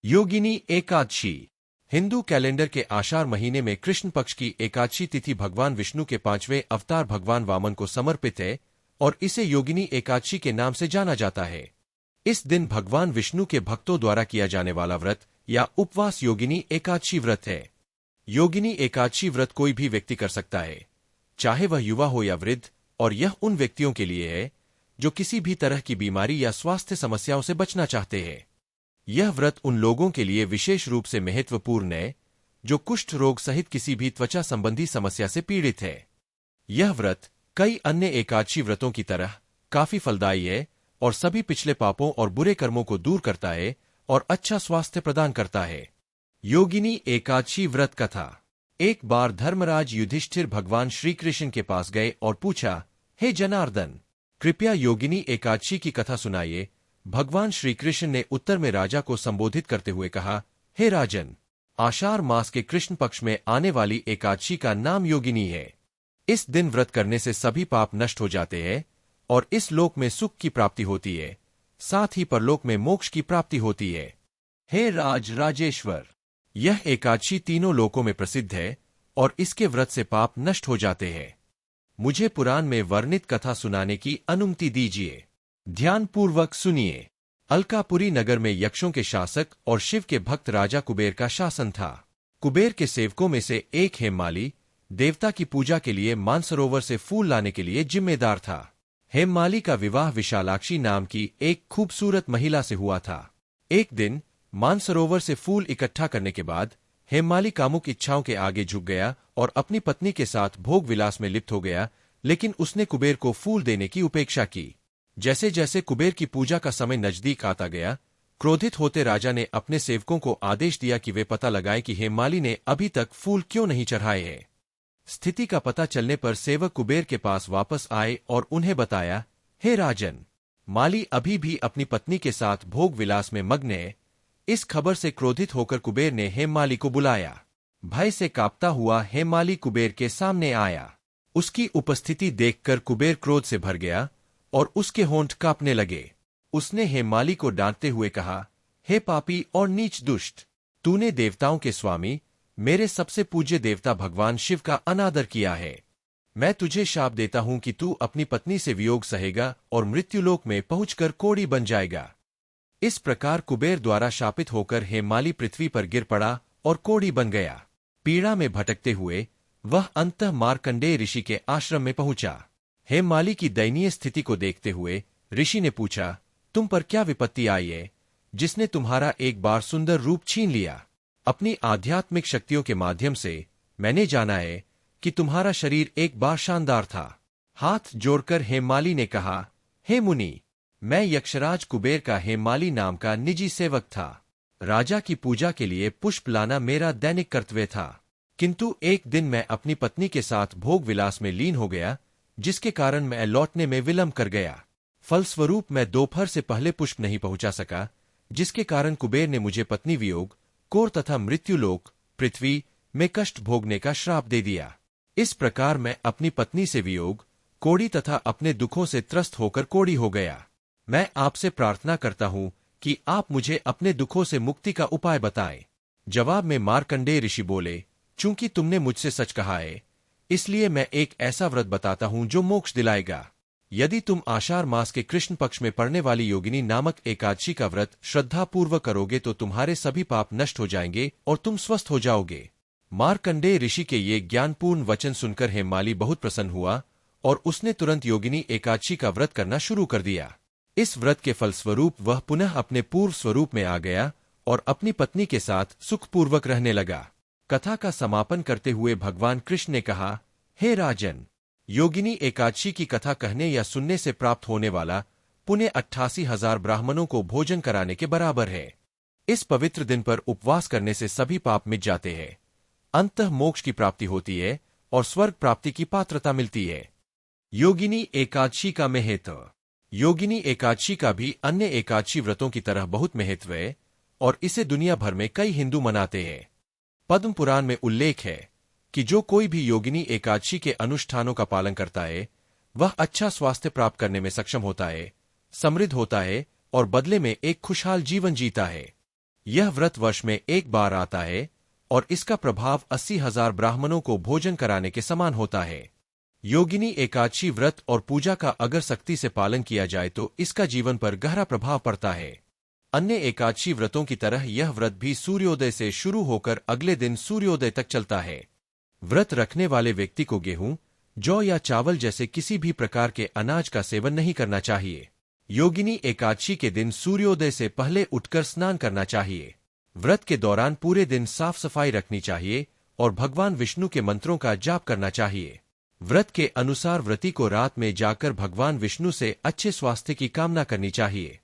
Yogini Ekadashi Hindu calendar के आषाढ़ महीने में कृष्ण पक्ष की एकादशी तिथि भगवान विष्णु के 5वें अवतार भगवान वामन को समर्पित है और इसे योगिनी एकादशी के नाम से जाना जाता है। इस दिन भगवान विष्णु के भक्तों द्वारा किया जाने वाला व्रत या उपवास योगिनी एकादशी व्रत है। योगिनी एकादशी व्रत कोई भी व्यक्ति कर सकता है, चाहे वह युवा हो या वृद्ध, और यह उन व्यक्तियों के लिए है जो किसी भी तरह की बीमारी या स्वास्थ्य समस्याओं से बचना चाहते हैं। यह व्रत उन लोगों के लिए विशेष रूप से महत्वपूर्ण है जो कुष्ठ रोग सहित किसी भी त्वचा संबंधी समस्या से पीड़ित है। यह व्रत कई अन्य एकादशी व्रतों की तरह काफी फलदायी है और सभी पिछले पापों और बुरे कर्मों को दूर करता है और अच्छा स्वास्थ्य प्रदान करता है। योगिनी एकादशी व्रत कथा। एक बार धर्मराज युधिष्ठिर भगवान श्री कृष्ण के पास गए और पूछा, हे जनार्दन, कृपया योगिनी एकादशी की कथा सुनाइए। भगवान श्री कृष्ण ने उत्तर में राजा को संबोधित करते हुए कहा, हे राजन, आषाढ़ मास के कृष्ण पक्ष में आने वाली एकादशी का नाम योगिनी है। इस दिन व्रत करने से सभी पाप नष्ट हो जाते हैं और इस लोक में सुख की प्राप्ति होती है, साथ ही परलोक में मोक्ष की प्राप्ति होती है। हे राजेश्वर, यह एकादशी तीनों लोकों में प्रसिद्ध है और इसके व्रत से पाप नष्ट हो जाते हैं। मुझे पुराण में वर्णित कथा सुनाने की अनुमति दीजिए। ध्यानपूर्वक सुनिए। अलकापुरी नगर में यक्षों के शासक और शिव के भक्त राजा कुबेर का शासन था। कुबेर के सेवकों में से एक हेममाली देवता की पूजा के लिए मानसरोवर से फूल लाने के लिए जिम्मेदार था। हेममाली का विवाह विशालाक्षी नाम की एक खूबसूरत महिला से हुआ था। एक दिन मानसरोवर से फूल इकट्ठा करने के बाद हेममाली कामुक इच्छाओं के आगे झुक गया और अपनी पत्नी के साथ भोग विलास में लिप्त हो गया, लेकिन उसने कुबेर को फूल देने की उपेक्षा की। जैसे जैसे कुबेर की पूजा का समय नजदीक आता गया, क्रोधित होते राजा ने अपने सेवकों को आदेश दिया कि वे पता लगाएं कि हेममाली ने अभी तक फूल क्यों नहीं चढ़ाए हैं। स्थिति का पता चलने पर सेवक कुबेर के पास वापस आए और उन्हें बताया, हे राजन, माली अभी भी अपनी पत्नी के साथ भोग विलास में मग्न है। इस खबर से क्रोधित होकर कुबेर ने हेममाली को बुलाया। भय से कांपता हुआ हेममाली कुबेर के सामने आया। उसकी उपस्थिति देखकर कुबेर क्रोध से भर गया और उसके होंठ कांपने लगे। उसने हेममाली को डांटते हुए कहा, हे पापी और नीच दुष्ट, तूने देवताओं के स्वामी, मेरे सबसे पूज्य देवता भगवान शिव का अनादर किया है। मैं तुझे शाप देता हूं कि तू अपनी पत्नी से वियोग सहेगा और मृत्युलोक में पहुंचकर कोढ़ी बन जाएगा। इस प्रकार कुबेर द्वारा शापित होकर हेममाली पृथ्वी पर गिर पड़ा और कोढ़ी बन गया। पीड़ा में भटकते हुए वह अंततः मार्कंडेय ऋषि के आश्रम में पहुंचा। हेममाली की दयनीय स्थिति को देखते हुए ऋषि ने पूछा, तुम पर क्या विपत्ति आई है जिसने तुम्हारा एक बार सुंदर रूप छीन लिया? अपनी आध्यात्मिक शक्तियों के माध्यम से मैंने जाना है कि तुम्हारा शरीर एक बार शानदार था। हाथ जोड़कर हेममाली ने कहा, हे मुनि, मैं यक्षराज कुबेर का हेममाली नाम का निजी सेवक था। राजा की पूजा के लिए पुष्प लाना मेरा दैनिक कर्तव्य था, किंतु एक दिन मैं अपनी पत्नी के साथ भोग विलास में लीन हो गया, जिसके कारण मैं लौटने में विलंब कर गया। फलस्वरूप मैं दोपहर से पहले पुष्प नहीं पहुंचा सका, जिसके कारण कुबेर ने मुझे पत्नी वियोग, कोढ़ तथा मृत्युलोक पृथ्वी में कष्ट भोगने का श्राप दे दिया। इस प्रकार मैं अपनी पत्नी से वियोग, कोढ़ी तथा अपने दुखों से त्रस्त होकर कोढ़ी हो गया। मैं आपसे प्रार्थना करता हूं कि आप मुझे अपने दुखों से मुक्ति का उपाय बताएं। जवाब में मार्कंडेय ऋषि बोले, चूंकि तुमने मुझसे सच कहा है, इसलिए मैं एक ऐसा व्रत बताता हूं जो मोक्ष दिलाएगा। यदि तुम आषाढ़ मास के कृष्ण पक्ष में पड़ने वाली योगिनी नामक एकादशी का व्रत श्रद्धापूर्वक करोगे तो तुम्हारे सभी पाप नष्ट हो जाएंगे और तुम स्वस्थ हो जाओगे। मार्कंडेय ऋषि के ये ज्ञानपूर्ण वचन सुनकर हेममाली बहुत प्रसन्न हुआ और उसने तुरंत योगिनी एकादशी का व्रत करना शुरू कर दिया। इस व्रत के फलस्वरूप वह पुनः अपने पूर्व स्वरूप में आ गया और अपनी पत्नी के साथ सुखपूर्वक रहने लगा। कथा का समापन करते हुए भगवान कृष्ण ने कहा, हे राजन, योगिनी एकादशी की कथा कहने या सुनने से प्राप्त होने वाला पुण्य 88,000 ब्राह्मणों को भोजन कराने के बराबर है। इस पवित्र दिन पर उपवास करने से सभी पाप मिट जाते हैं, अंततः मोक्ष की प्राप्ति होती है और स्वर्ग प्राप्ति की पात्रता मिलती है। योगिनी एकादशी का महत्व। योगिनी एकादशी का भी अन्य एकादशी व्रतों की तरह बहुत महत्व है और इसे दुनिया भर में कई हिंदू मनाते हैं। पद्म पुराण में उल्लेख है कि जो कोई भी योगिनी एकादशी के अनुष्ठानों का पालन करता है, वह अच्छा स्वास्थ्य प्राप्त करने में सक्षम होता है, समृद्ध होता है और बदले में एक खुशहाल जीवन जीता है। यह व्रत वर्ष में एक बार आता है और इसका प्रभाव 80,000 ब्राह्मणों को भोजन कराने के समान होता है। योगिनी एकादशी व्रत और पूजा का अगर सख्ती से पालन किया जाए तो इसका जीवन पर गहरा प्रभाव पड़ता है। अन्य एकादशी व्रतों की तरह यह व्रत भी सूर्योदय से शुरू होकर अगले दिन सूर्योदय तक चलता है। व्रत रखने वाले व्यक्ति को गेहूं, जौ या चावल जैसे किसी भी प्रकार के अनाज का सेवन नहीं करना चाहिए। योगिनी एकादशी के दिन सूर्योदय से पहले उठकर स्नान करना चाहिए। व्रत के दौरान पूरे दिन साफ सफाई रखनी चाहिए और भगवान विष्णु के मंत्रों का जाप करना चाहिए। व्रत के अनुसार व्रती को रात में जाकर भगवान विष्णु से अच्छे स्वास्थ्य की कामना करनी चाहिए।